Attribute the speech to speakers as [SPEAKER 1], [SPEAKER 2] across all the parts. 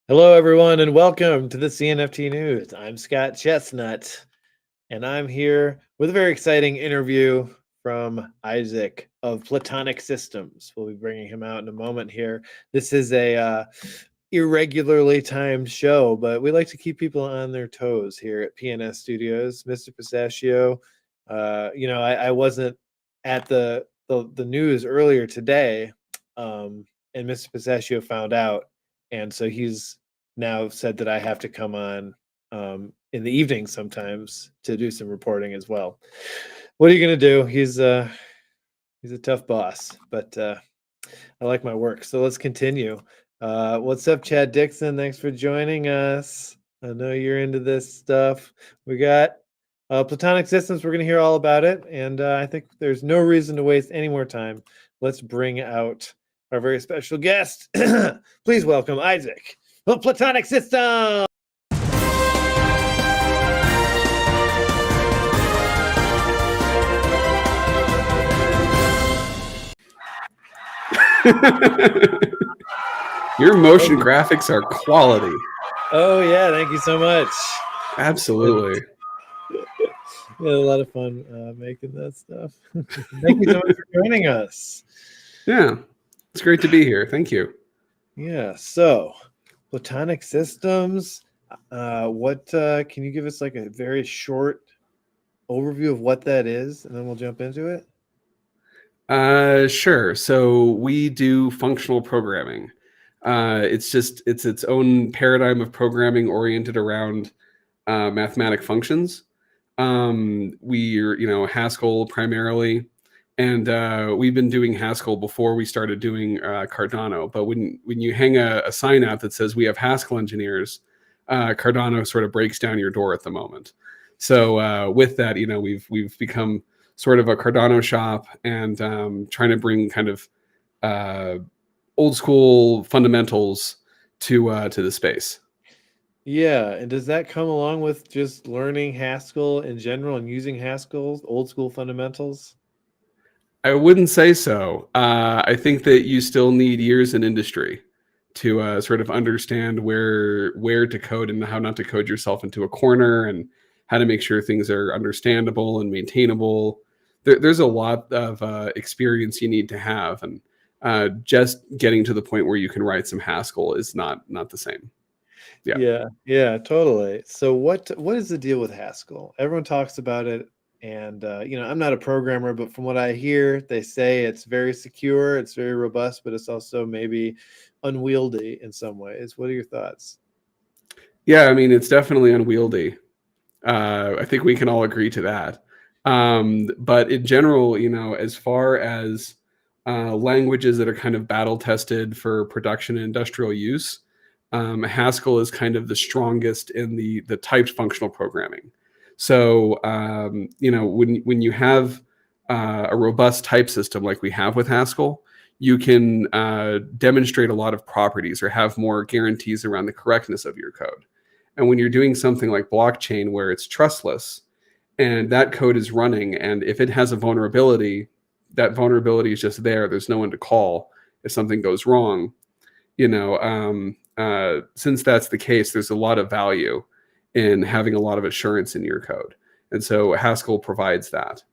[SPEAKER 1] Hello, everyone, and welcome to the cNFT News. I'm Scott Chestnut, and I'm here with a very exciting interview from Isaac of Platonic Systems. We'll be bringing him out in a moment here. This is a irregularly timed show, but we like to keep people on their toes here at PNS Studios. Mr. Pistachio, I wasn't at the news earlier today, and Mr. Pistachio found out, and so he's now said that I have to come on in the evening sometimes to do some reporting as well. What are you going to do? He's a tough boss, but I like my work. So let's continue. What's up, Chad Dixon? Thanks for joining us. I know you're into this stuff. We got Platonic Systems. We're going to hear all about it. And I think there's no reason to waste any more time. Let's bring out our very special guest. Please welcome Isaac of Platonic Systems.
[SPEAKER 2] Your motion graphics are quality.
[SPEAKER 1] Oh yeah, thank you so much.
[SPEAKER 2] Absolutely.
[SPEAKER 1] We had a lot of fun making that stuff. Thank you so much for joining us.
[SPEAKER 2] Yeah, it's great to be here. Thank you.
[SPEAKER 1] Yeah, so Platonic Systems, what can you give us like a very short overview of what that is, and then we'll jump into it?
[SPEAKER 2] Sure. So we do functional programming. It's its own paradigm of programming oriented around mathematic functions. We're Haskell primarily, and we've been doing Haskell before we started doing Cardano. But when you hang a sign out that says we have Haskell engineers, Cardano sort of breaks down your door at the moment. So with that, we've become sort of a Cardano shop and trying to bring kind of old school fundamentals to the space.
[SPEAKER 1] Yeah, and does that come along with just learning Haskell in general and using Haskell's old school fundamentals?
[SPEAKER 2] I wouldn't say so. I think that you still need years in industry to sort of understand where to code and how not to code yourself into a corner, and how to make sure things are understandable and maintainable. There's a lot of experience you need to have, and just getting to the point where you can write some Haskell is not the same.
[SPEAKER 1] Yeah, totally. So what is the deal with Haskell? Everyone talks about it, and I'm not a programmer, but from what I hear, they say it's very secure, it's very robust, but it's also maybe unwieldy in some ways. What are your thoughts?
[SPEAKER 2] Yeah, I mean, it's definitely unwieldy. I think we can all agree to that. But in general, as far as languages that are kind of battle tested for production and industrial use, Haskell is kind of the strongest in the typed functional programming. So when you have a robust type system like we have with Haskell, you can demonstrate a lot of properties or have more guarantees around the correctness of your code. And when you're doing something like blockchain where it's trustless and that code is running, and if it has a vulnerability, that vulnerability is just there. There's no one to call if something goes wrong. Since that's the case, there's a lot of value in having a lot of assurance in your code. And so Haskell provides that.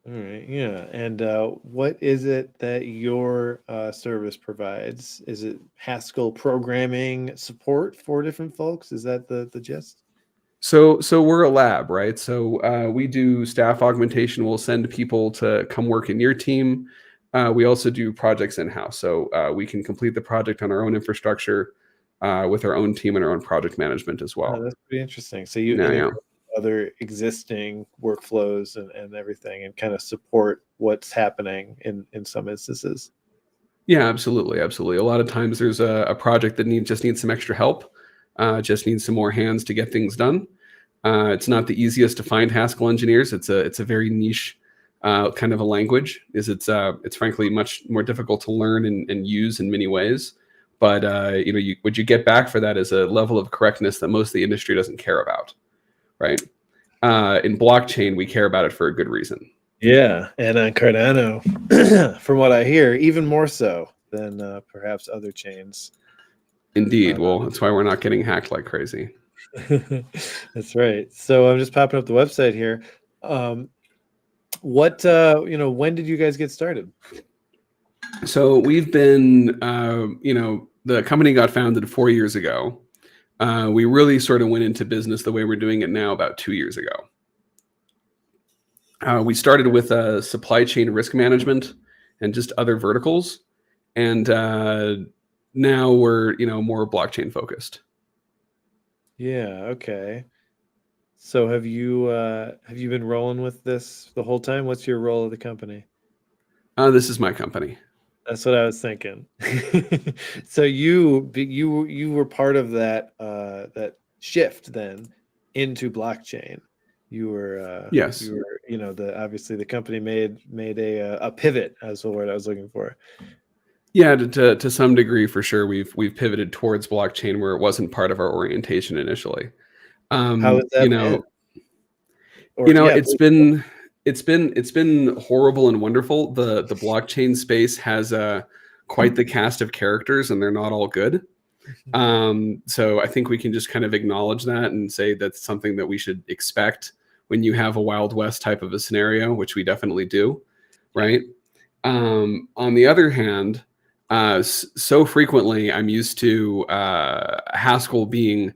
[SPEAKER 1] All right, yeah. And what is it that your service provides? Is it Haskell programming support for different folks? Is that the gist?
[SPEAKER 2] So we're a lab, right? So we do staff augmentation. We'll send people to come work in your team. We also do projects in-house. So we can complete the project on our own infrastructure with our own team and our own project management as well.
[SPEAKER 1] Oh, that's pretty interesting. So you integrate other existing workflows and everything, and kind of support what's happening in some instances.
[SPEAKER 2] Yeah, absolutely. A lot of times there's a project that just needs some extra help, just needs some more hands to get things done. It's not the easiest to find Haskell engineers. It's a very niche kind of a language. It's frankly much more difficult to learn and use in many ways. But what you get back for that is a level of correctness that most of the industry doesn't care about, right? In blockchain, we care about it for a good reason.
[SPEAKER 1] Yeah, and on Cardano, from what I hear, even more so than perhaps other chains.
[SPEAKER 2] Indeed. Well, that's why we're not getting hacked like crazy.
[SPEAKER 1] That's right. So I'm just popping up the website here. What when did you guys get started?
[SPEAKER 2] So we've been, the company got founded 4 years ago. We really sort of went into business the way we're doing it now about 2 years ago. We started with supply chain risk management and just other verticals, and now we're more blockchain focused.
[SPEAKER 1] Yeah, okay. So have you been rolling with this the whole time? What's your role of the company?
[SPEAKER 2] This is my company.
[SPEAKER 1] That's what I was thinking. So you were part of that shift then into blockchain.
[SPEAKER 2] Yes.
[SPEAKER 1] Obviously the company made a pivot, as the word I was looking for.
[SPEAKER 2] Yeah, to some degree, for sure, we've pivoted towards blockchain where it wasn't part of our orientation initially.
[SPEAKER 1] How has that been? Or yeah,
[SPEAKER 2] It's been horrible and wonderful. The blockchain space has quite the cast of characters, and they're not all good. So I think we can just kind of acknowledge that and say that's something that we should expect when you have a Wild West type of a scenario, which we definitely do, right? On the other hand, so frequently I'm used to Haskell being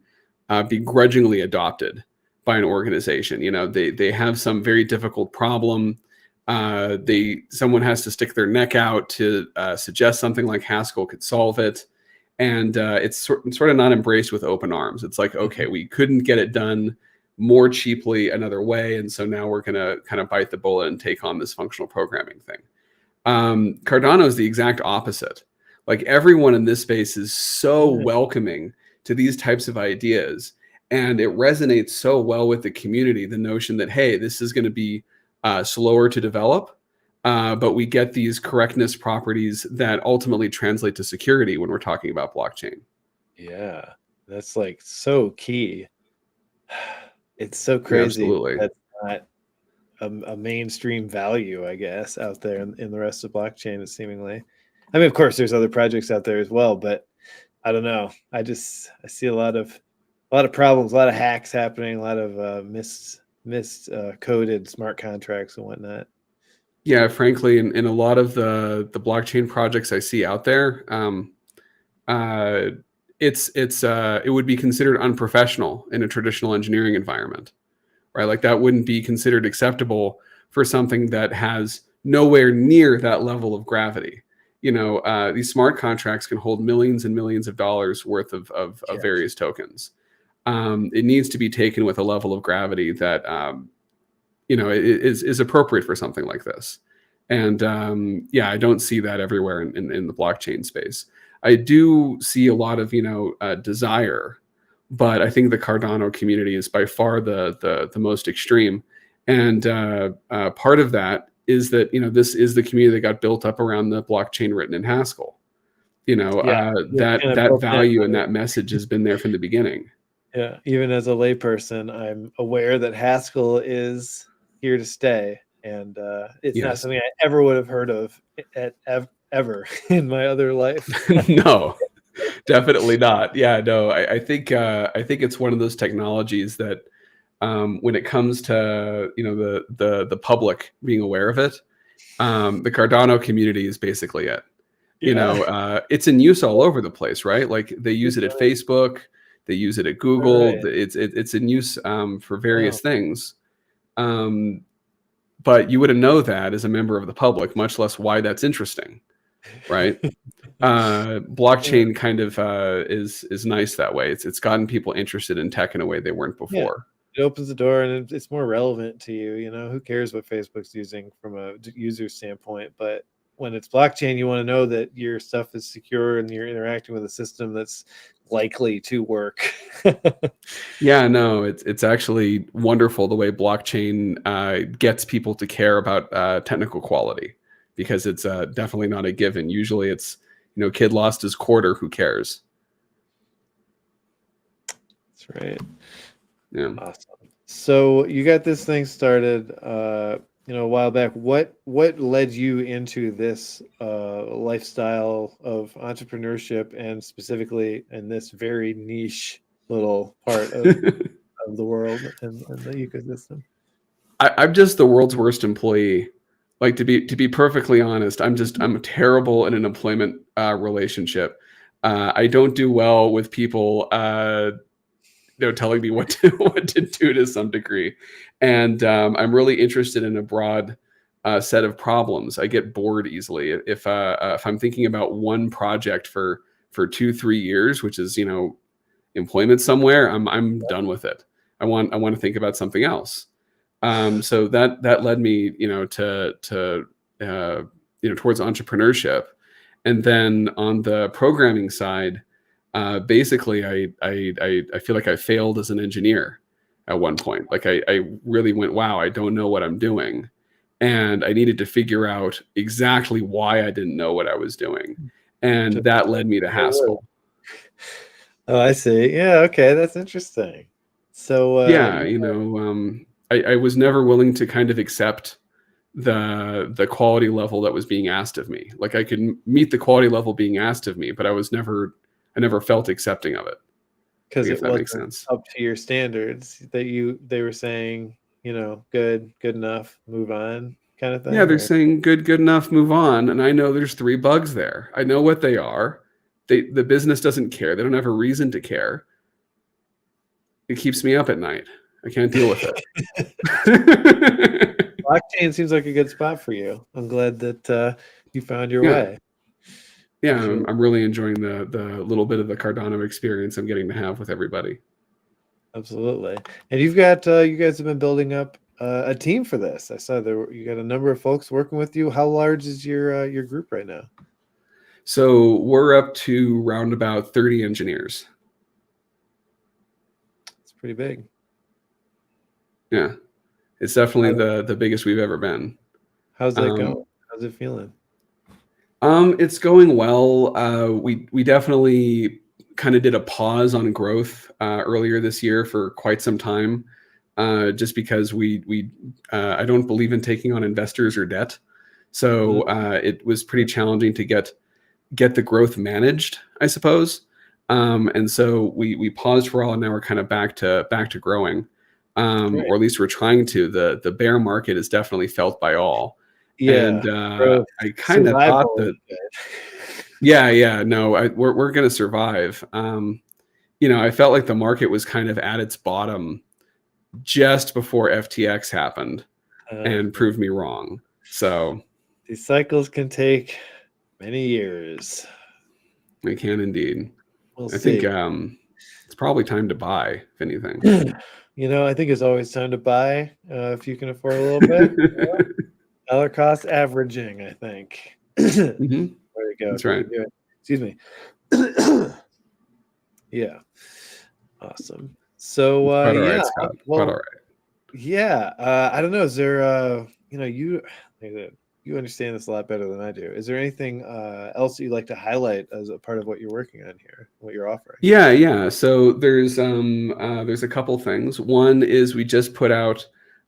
[SPEAKER 2] begrudgingly adopted by an organization. They have some very difficult problem. Someone has to stick their neck out to suggest something like Haskell could solve it, and it's sort of not embraced with open arms. It's like, okay, we couldn't get it done more cheaply another way, and so now we're going to kind of bite the bullet and take on this functional programming thing. Cardano is the exact opposite. Like, everyone in this space is so welcoming to these types of ideas, and it resonates so well with the community, the notion that, hey, this is going to be slower to develop, but we get these correctness properties that ultimately translate to security when we're talking about blockchain.
[SPEAKER 1] Yeah, that's like so key. It's so
[SPEAKER 2] Yeah,
[SPEAKER 1] crazy
[SPEAKER 2] absolutely.
[SPEAKER 1] that's not a mainstream value, I guess, out there in the rest of blockchain. Is seemingly, I mean, of course, there's other projects out there as well, but I don't know. I see a lot of problems, a lot of hacks happening, a lot of missed coded smart contracts and whatnot.
[SPEAKER 2] Yeah, frankly, in a lot of the blockchain projects I see out there, it would be considered unprofessional in a traditional engineering environment, right? Like, that wouldn't be considered acceptable for something that has nowhere near that level of gravity. These smart contracts can hold millions and millions of dollars worth of various tokens. It needs to be taken with a level of gravity that is appropriate for something like this. And I don't see that everywhere in the blockchain space. I do see a lot of desire, but I think the Cardano community is by far the most extreme. And part of that is that this is the community that got built up around the blockchain written in Haskell. That value and that message has been there from the beginning.
[SPEAKER 1] Yeah, even as a layperson, I'm aware that Haskell is here to stay, and it's not something I ever would have heard of ever in my other life.
[SPEAKER 2] No, definitely not. Yeah, no, I think it's one of those technologies that when it comes to the public being aware of it, the Cardano community is basically it. It's in use all over the place, right? Like, they use it at Facebook, they use it at Google.
[SPEAKER 1] Right.
[SPEAKER 2] It's in use for various things. But you wouldn't know that as a member of the public, much less why that's interesting, right? Blockchain kind of is nice that way. It's gotten people interested in tech in a way they weren't before.
[SPEAKER 1] It opens the door, and it's more relevant to you. Who cares what Facebook's using from a user standpoint? But when it's blockchain, you want to know that your stuff is secure and you're interacting with a system that's likely to work.
[SPEAKER 2] Yeah, no, it's actually wonderful the way blockchain gets people to care about technical quality, because it's definitely not a given. Usually it's, kid lost his quarter, who cares?
[SPEAKER 1] That's right.
[SPEAKER 2] Yeah.
[SPEAKER 1] Awesome. So you got this thing started. a while back. What led you into this lifestyle of entrepreneurship, and specifically in this very niche little part of the world and the ecosystem?
[SPEAKER 2] I'm just the world's worst employee. Like, to be perfectly honest, I'm terrible in an employment relationship. I don't do well with people, telling me what to what to do to some degree, and I'm really interested in a broad set of problems. I get bored easily if I'm thinking about one project for 2-3 years, which is employment somewhere. I'm done with it. I want to think about something else. So that led me, to towards entrepreneurship, and then on the programming side, basically, I feel like I failed as an engineer at one point. Like I really went, wow, I don't know what I'm doing, and I needed to figure out exactly why I didn't know what I was doing, and
[SPEAKER 1] Just
[SPEAKER 2] that led me to Haskell.
[SPEAKER 1] Oh, I see. Yeah, okay, that's interesting. So,
[SPEAKER 2] Yeah, I was never willing to kind of accept the quality level that was being asked of me. Like, I could meet the quality level being asked of me, but I never felt accepting of it.
[SPEAKER 1] because
[SPEAKER 2] Like,
[SPEAKER 1] it
[SPEAKER 2] if that makes
[SPEAKER 1] wasn't
[SPEAKER 2] sense.
[SPEAKER 1] up to your standards that they were saying, good enough, move on kind of
[SPEAKER 2] Yeah,
[SPEAKER 1] thing,
[SPEAKER 2] they're
[SPEAKER 1] or
[SPEAKER 2] saying good enough, move on, and I know there's 3 bugs there. I know what they are. The business doesn't care. They don't have a reason to care. It keeps me up at night. I can't deal with it.
[SPEAKER 1] blockchain seems like a good spot for you. I'm glad that you found your
[SPEAKER 2] Yeah.
[SPEAKER 1] way.
[SPEAKER 2] Yeah,
[SPEAKER 1] For sure.
[SPEAKER 2] I'm really enjoying the little bit of the Cardano experience I'm getting to have with everybody.
[SPEAKER 1] Absolutely. And you've got you guys have been building up a team for this. I saw you got a number of folks working with you. How large is your group right now?
[SPEAKER 2] So we're up to round about 30 engineers.
[SPEAKER 1] It's pretty big.
[SPEAKER 2] Yeah, it's definitely
[SPEAKER 1] How,
[SPEAKER 2] the biggest we've ever been.
[SPEAKER 1] how's that
[SPEAKER 2] Um,
[SPEAKER 1] going? How's it feeling?
[SPEAKER 2] it's going well. We definitely kind of did a pause on growth earlier this year for quite some time, just because we I don't believe in taking on investors or debt, so it was pretty challenging to get the growth managed, I suppose. And so we paused for a while, and now we're kind of back to growing,
[SPEAKER 1] Right.
[SPEAKER 2] or at least we're trying to. The bear market is definitely felt by all,
[SPEAKER 1] Yeah.
[SPEAKER 2] and
[SPEAKER 1] Growth.
[SPEAKER 2] I kind of thought
[SPEAKER 1] Survival.
[SPEAKER 2] that, yeah, no, we're gonna survive. I felt like the market was kind of at its bottom just before FTX happened and proved me wrong. So
[SPEAKER 1] These cycles can take many years.
[SPEAKER 2] they can indeed.
[SPEAKER 1] We'll
[SPEAKER 2] I think
[SPEAKER 1] see.
[SPEAKER 2] it's probably time to buy, if anything.
[SPEAKER 1] I think it's always time to buy if you can afford a little bit. Dollar cost averaging, I think. There
[SPEAKER 2] Mhm.
[SPEAKER 1] you go.
[SPEAKER 2] That's
[SPEAKER 1] If you
[SPEAKER 2] right.
[SPEAKER 1] can do it. Excuse me. Yeah. Awesome. So
[SPEAKER 2] Quite all
[SPEAKER 1] yeah,
[SPEAKER 2] right, Scott. Quite all
[SPEAKER 1] well,
[SPEAKER 2] right.
[SPEAKER 1] yeah. I don't know. Is there you understand this a lot better than I do. Is there anything else you'd like to highlight as a part of what you're working on here, what you're offering?
[SPEAKER 2] Yeah. So there's a couple things. One is we just put out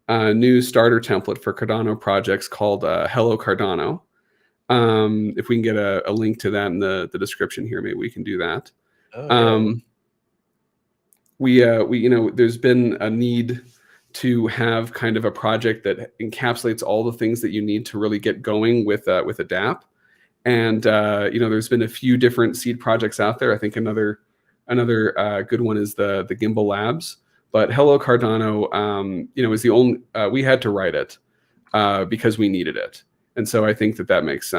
[SPEAKER 2] a new starter template for Cardano projects called Hello Cardano. If we can get a link to that in the description here, maybe we can do that.
[SPEAKER 1] Oh yeah.
[SPEAKER 2] Um, there's been a need to have kind of a project that encapsulates all the things that you need to really get going with a dApp. And there's been a few different seed projects out there. I think another good one is the Gimbal Labs. But Hello Cardano, is the only we had to write it because we needed it, and so I think that makes it's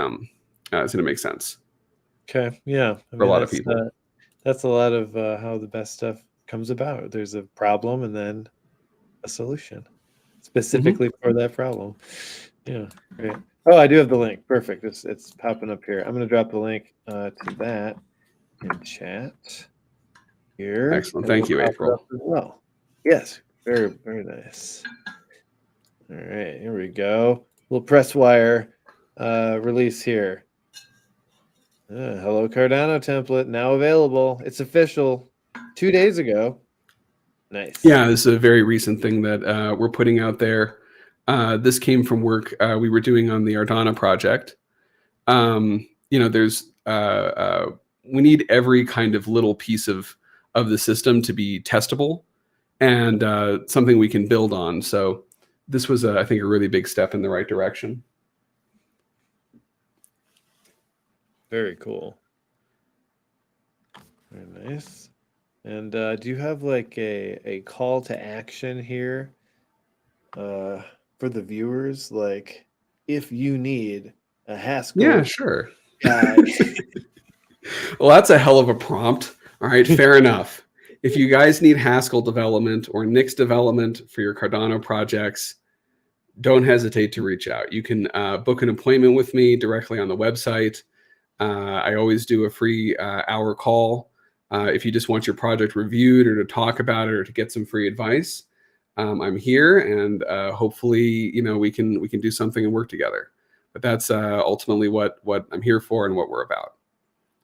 [SPEAKER 2] going to make sense
[SPEAKER 1] Okay. Yeah. I
[SPEAKER 2] for a
[SPEAKER 1] mean
[SPEAKER 2] lot of people.
[SPEAKER 1] that's a lot of how the best stuff comes about. There's a problem and then a solution
[SPEAKER 2] Mhm.
[SPEAKER 1] specifically for that problem. Yeah, great. Oh, I do have the link. Perfect. It's popping up here. I'm going to drop the link to that in chat here,
[SPEAKER 2] Excellent.
[SPEAKER 1] and we'll
[SPEAKER 2] Thank you,
[SPEAKER 1] pop it up
[SPEAKER 2] April.
[SPEAKER 1] as well. Yes, very very nice. All right, here we go. Little press wire release here. Hello Cardano template now available. It's official. 2 days ago. Nice.
[SPEAKER 2] Yeah, this is a very recent thing that we're putting out there. This came from work we were doing on the Cardano project. There's we need every kind of little piece of the system to be testable and something we can build on. So this was, I think, a really big step in the right direction.
[SPEAKER 1] Very cool. Very nice. And do you have like a call to action here for the viewers? Like, if you need a Haskell,
[SPEAKER 2] yeah, sure.
[SPEAKER 1] guide.
[SPEAKER 2] Well, that's a hell of a prompt. All right, fair enough. If you guys need Haskell development or Nix development for your Cardano projects, don't hesitate to reach out. You can book an appointment with me directly on the website. I always do a free hour call if you just want your project reviewed or to talk about it or to get some free advice. I'm here, and hopefully, we can do something and work together. But that's ultimately what I'm here for and what we're about.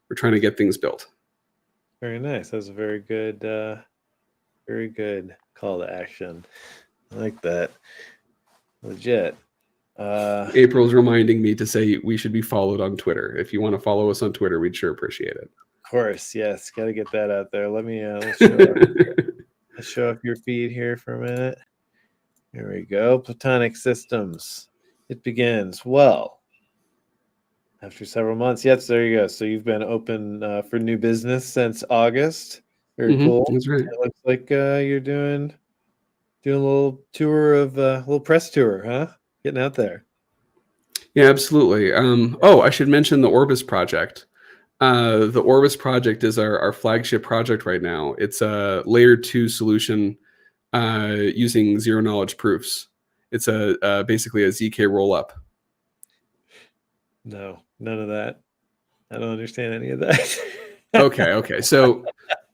[SPEAKER 2] We're trying to get things built. Very
[SPEAKER 1] nice. That's a very good call to action. I like that. Legit.
[SPEAKER 2] April's reminding me to say we should be followed on Twitter. If you want to follow us on Twitter, we'd sure appreciate it.
[SPEAKER 1] Of course, yes. Got to get that out there. Let me let's show up your feed here for a minute. Here we go. Platonic Systems. It begins. Well, after several months. Yes, there you go. So you've been open for new business since August. Very cool.
[SPEAKER 2] That's right.
[SPEAKER 1] It looks like you're doing a little tour of little press tour, huh? Getting out there.
[SPEAKER 2] Yeah, absolutely. I should mention the Orbis project. The Orbis project is our flagship project right now. It's a layer 2 solution using zero knowledge proofs. It's basically a ZK rollup.
[SPEAKER 1] No, none of that. I don't understand any of that.
[SPEAKER 2] Okay. So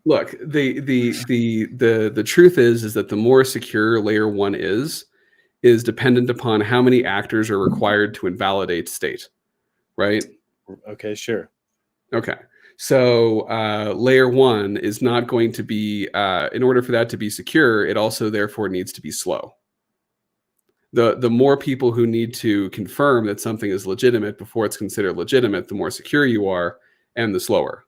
[SPEAKER 2] look, the truth is that the more secure layer 1 is dependent upon how many actors are required to invalidate state, right?
[SPEAKER 1] Okay, sure.
[SPEAKER 2] Okay. So layer 1 is not going to be, in order for that to be secure, it also therefore needs to be slow. The more people who need to confirm that something is legitimate before it's considered legitimate, the more secure you are and the slower.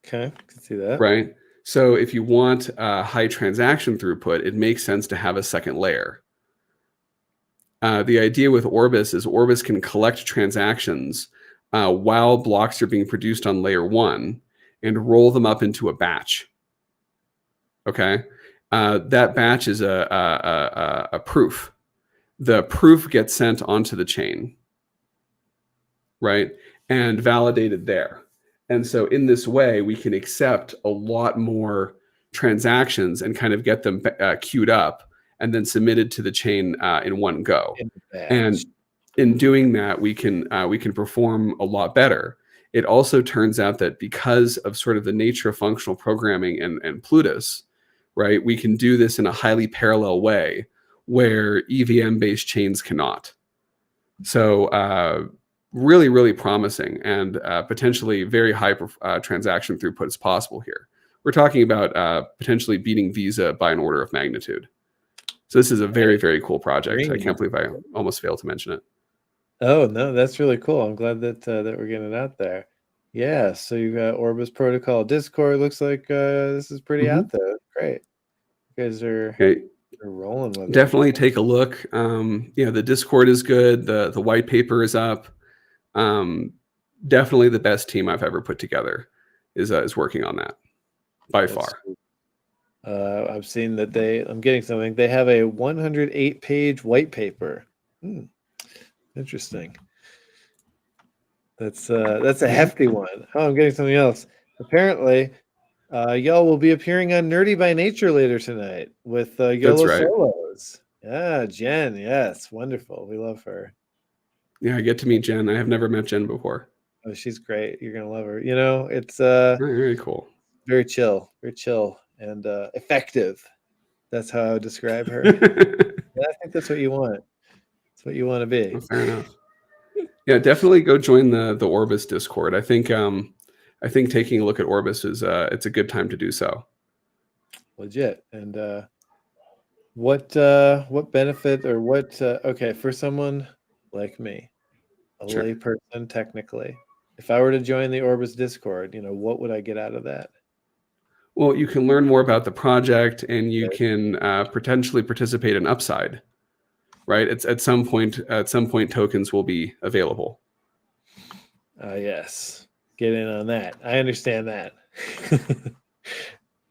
[SPEAKER 1] Okay, I can see that.
[SPEAKER 2] Right. So if you want high transaction throughput, it makes sense to have a second layer. The idea with Orbis is Orbis can collect transactions while blocks are being produced on layer 1 and roll them up into a batch. Okay. That batch is a proof. The proof gets sent onto the chain, right, and validated there. And so in this way, we can accept a lot more transactions and kind of get them queued up and then submitted to the chain in one go. And in doing that, we can perform a lot better. It also turns out that because of sort of the nature of functional programming and Plutus, right, we can do this in a highly parallel way where EVM-based chains cannot. So really, really promising and potentially very high transaction throughput is possible here. We're talking about potentially beating Visa by an order of magnitude. So this is a very, very cool project. I can't believe I almost failed to mention it.
[SPEAKER 1] Oh, no, that's really cool. I'm glad that that we're getting it out there. Yeah, so you got Orbis Protocol Discord. Looks like this is pretty out there. Great. You guys are rolling with it.
[SPEAKER 2] Definitely take a look. The Discord is good. The white paper is up. Definitely the best team I've ever put together is working on that by far.
[SPEAKER 1] I've seen that I'm getting something. They have a 108-page white paper. Interesting. That's a hefty one. Oh, I'm getting something else. Apparently, y'all will be appearing on Nerdy by Nature later tonight with YOLO Solos. Yeah, Jen. Yes, wonderful. We love her.
[SPEAKER 2] Yeah, I get to meet Jen. I have never met Jen before.
[SPEAKER 1] Oh, she's great. You're gonna love her. It's
[SPEAKER 2] very cool.
[SPEAKER 1] Very chill and effective. That's how I would describe her. And I think that's what you want. That's what you want to be.
[SPEAKER 2] Oh, fair enough. Yeah, definitely go join the Orbis Discord. I think taking a look at Orbis is it's a good time to do so.
[SPEAKER 1] Legit. And What benefit or what? Okay, for someone like me, a
[SPEAKER 2] Sure.
[SPEAKER 1] lay person, technically, if I were to join the Orbis Discord, what would I get out of that?
[SPEAKER 2] Well, you can learn more about the project, and you
[SPEAKER 1] Okay.
[SPEAKER 2] can potentially participate in upside. Right? It's at some point. At some point, tokens will be available.
[SPEAKER 1] Yes, get in on that. I understand that.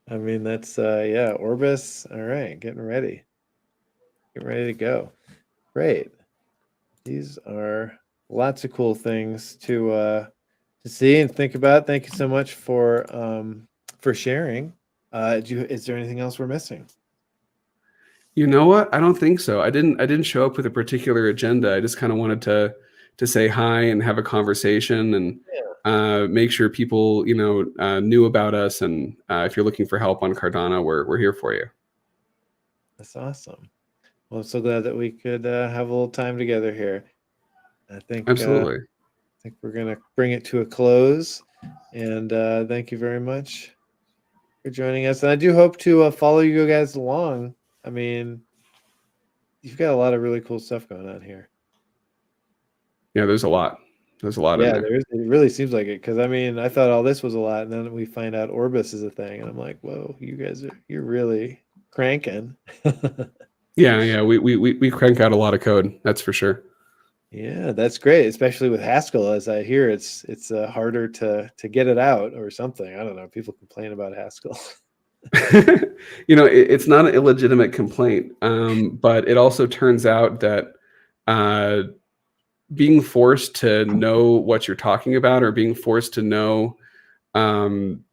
[SPEAKER 1] I mean, that's yeah, Orbis. All right, getting ready to go. Great. These are lots of cool things to see and think about. Thank you so much for sharing. Is there anything else we're missing?
[SPEAKER 2] You know what? I don't think so. I didn't show up with a particular agenda. I just kind of wanted to say hi and have a conversation and
[SPEAKER 1] Yeah,
[SPEAKER 2] make sure people knew about us. And if you're looking for help on Cardano, we're here for you.
[SPEAKER 1] that's awesome. Well, I'm so glad that we could have a little time together here. I
[SPEAKER 2] Absolutely.
[SPEAKER 1] think we're gonna bring it to a close. And thank you very much for joining us. And I do hope to follow you guys along. I mean, you've got a lot of really cool stuff going on here.
[SPEAKER 2] Yeah, there's a lot. There's a lot in
[SPEAKER 1] Yeah,
[SPEAKER 2] there.
[SPEAKER 1] there is. It really seems like it because I mean, I thought all this was a lot, and then we find out Orbis is a thing, and I'm like, whoa, you're really cranking.
[SPEAKER 2] Yeah. We crank out a lot of code. That's for sure.
[SPEAKER 1] Yeah, that's great, especially with Haskell. As I hear, it's harder to get it out or something. I don't know. People complain about Haskell.
[SPEAKER 2] It's not an illegitimate complaint, but it also turns out that uh, being forced to know what you're talking about, or being forced to know um,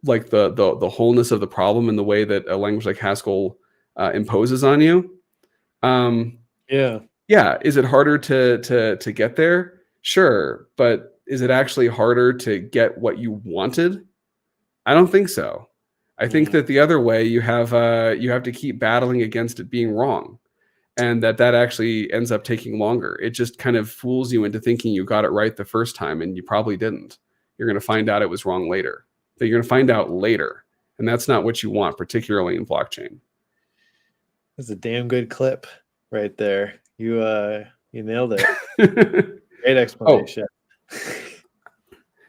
[SPEAKER 2] like the wholeness of the problem in the way that a language like Haskell imposes on you.
[SPEAKER 1] Yeah.
[SPEAKER 2] Yeah, is it harder to get there? Sure, but is it actually harder to get what you wanted? I don't think so. I think
[SPEAKER 1] Mm.
[SPEAKER 2] that the other way, you have to keep battling against it being wrong, and that actually ends up taking longer. It just kind of fools you into thinking you got it right the first time, and you probably didn't. You're going to find out it was wrong later. But you're going to find out later, and that's not what you want, particularly in blockchain.
[SPEAKER 1] That's a damn good clip right there. You nailed it. Great
[SPEAKER 2] Oh,
[SPEAKER 1] explanation.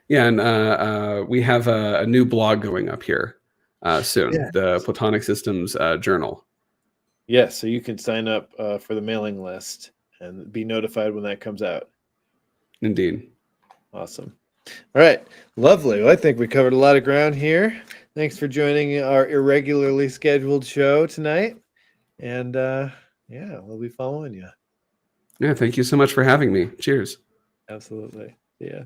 [SPEAKER 2] yeah, and we have a new blog going up here soon,
[SPEAKER 1] Yeah.
[SPEAKER 2] the Platonic Systems Journal.
[SPEAKER 1] Yes, so you can sign up for the mailing list and be notified when that comes out.
[SPEAKER 2] Indeed.
[SPEAKER 1] Awesome. All right. Lovely. Well, I think we covered a lot of ground here. Thanks for joining our irregularly scheduled show tonight. And yeah, we'll be following you.
[SPEAKER 2] Yeah, thank you so much for having me. Cheers.
[SPEAKER 1] Absolutely. Yeah.